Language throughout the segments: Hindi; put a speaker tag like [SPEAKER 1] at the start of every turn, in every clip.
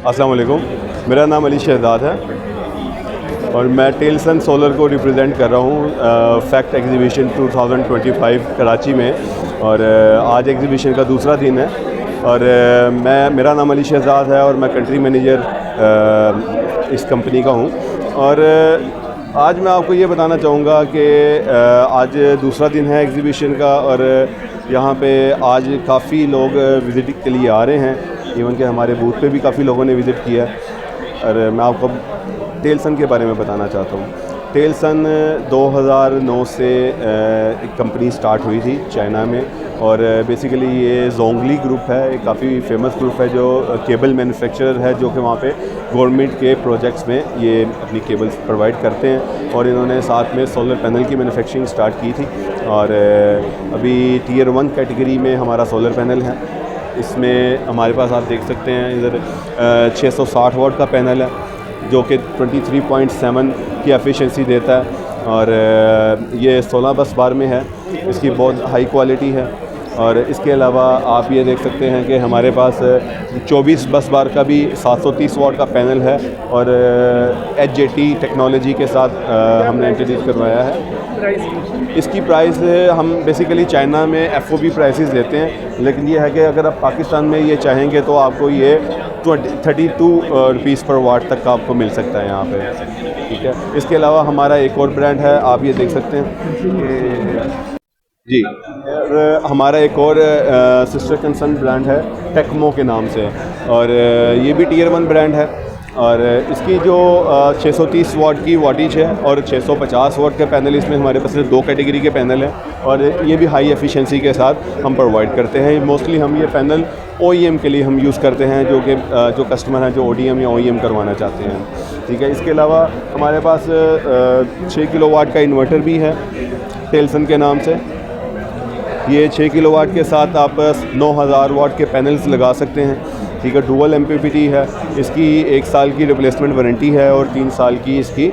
[SPEAKER 1] अस्सलाम वालेकुम, मेरा नाम अली शहजाद है और मैं टेलसन सोलर को रिप्रेजेंट कर रहा हूँ फैक्ट एग्जीबिशन 2025 कराची में। और आज एग्जीबिशन का दूसरा दिन है और मेरा नाम अली शहजाद है और मैं कंट्री मैनेजर इस कंपनी का हूँ। और आज मैं आपको ये बताना चाहूँगा कि आज दूसरा दिन है एग्जीबिशन का और यहाँ पे आज काफ़ी लोग विज़िट के लिए आ रहे हैं। इवन कि हमारे बूथ पे भी काफ़ी लोगों ने विज़िट किया और मैं आपको टेलसन के बारे में बताना चाहता हूँ। टेलसन 2009 से एक कंपनी स्टार्ट हुई थी चाइना में और बेसिकली ये जोंगली ग्रुप है, एक काफ़ी फेमस ग्रुप है जो केबल मैन्युफैक्चरर है, जो कि वहाँ पे गवर्नमेंट के प्रोजेक्ट्स में ये अपनी केबल्स प्रोवाइड करते हैं। और इन्होंने साथ में सोलर पैनल की मैन्युफैक्चरिंग स्टार्ट की थी और अभी Tier 1 कैटेगरी में हमारा सोलर पैनल है। इसमें हमारे पास आप देख सकते हैं इधर 660 वाट का पैनल है जो कि 23.7 की एफिशिएंसी देता है और ये 16 बस बार में है। इसकी बहुत हाई क्वालिटी है और इसके अलावा आप ये देख सकते हैं कि हमारे पास 24 बस बार का भी 730 वाट का पैनल है और HJT टेक्नोलॉजी के साथ हमने इंट्रोड्यूस करवाया है। इसकी प्राइस हम बेसिकली चाइना में FOB प्राइसेस देते हैं, लेकिन ये है कि अगर आप पाकिस्तान में ये चाहेंगे तो आपको ये 32 रुपीज़ पर वाट तक का आपको मिल सकता है यहाँ पे। ठीक है, इसके अलावा हमारा एक और ब्रांड है, आप ये देख सकते हैं जी। और हमारा एक और सिस्टर कंसर्न ब्रांड है टेक्मो के नाम से और ये भी Tier 1 ब्रांड है और इसकी जो 630 वाट की वाटेज है और 650 वाट का पैनल, इसमें हमारे पास 2 कैटेगरी के पैनल हैं और ये भी हाई एफिशिएंसी के साथ हम प्रोवाइड करते हैं। मोस्टली हम ये पैनल OEM के लिए हम यूज़ करते हैं, जो कस्टमर हैं जो ODM या OEM करवाना चाहते हैं। ठीक है, इसके अलावा हमारे पास 6 किलोवाट का इन्वर्टर भी है टेलसन के नाम से। ये 6 किलोवाट के साथ आप 9000 वाट के पैनल्स लगा सकते हैं। ठीक है, डुअल MPPT है, इसकी 1 साल की रिप्लेसमेंट वारंटी है और 3 साल की इसकी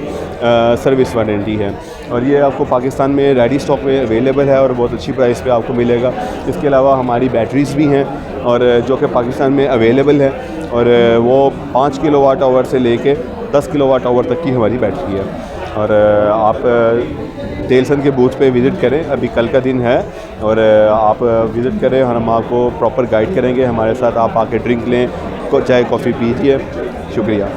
[SPEAKER 1] सर्विस वारंटी है और ये आपको पाकिस्तान में रेडी स्टॉक में अवेलेबल है और बहुत अच्छी प्राइस पे आपको मिलेगा। इसके अलावा हमारी बैटरीज़ भी हैं और जो कि पाकिस्तान में अवेलेबल है और वो 5 किलोवाट आवर से लेके 10 किलोवाट आवर तक की हमारी बैटरी है। और आप टेलसन के बूथ पे विज़िट करें, अभी कल का दिन है और आप विज़िट करें और हम आपको प्रॉपर गाइड करेंगे। हमारे साथ आप आके ड्रिंक लें, चाय कॉफ़ी पीजिए। शुक्रिया।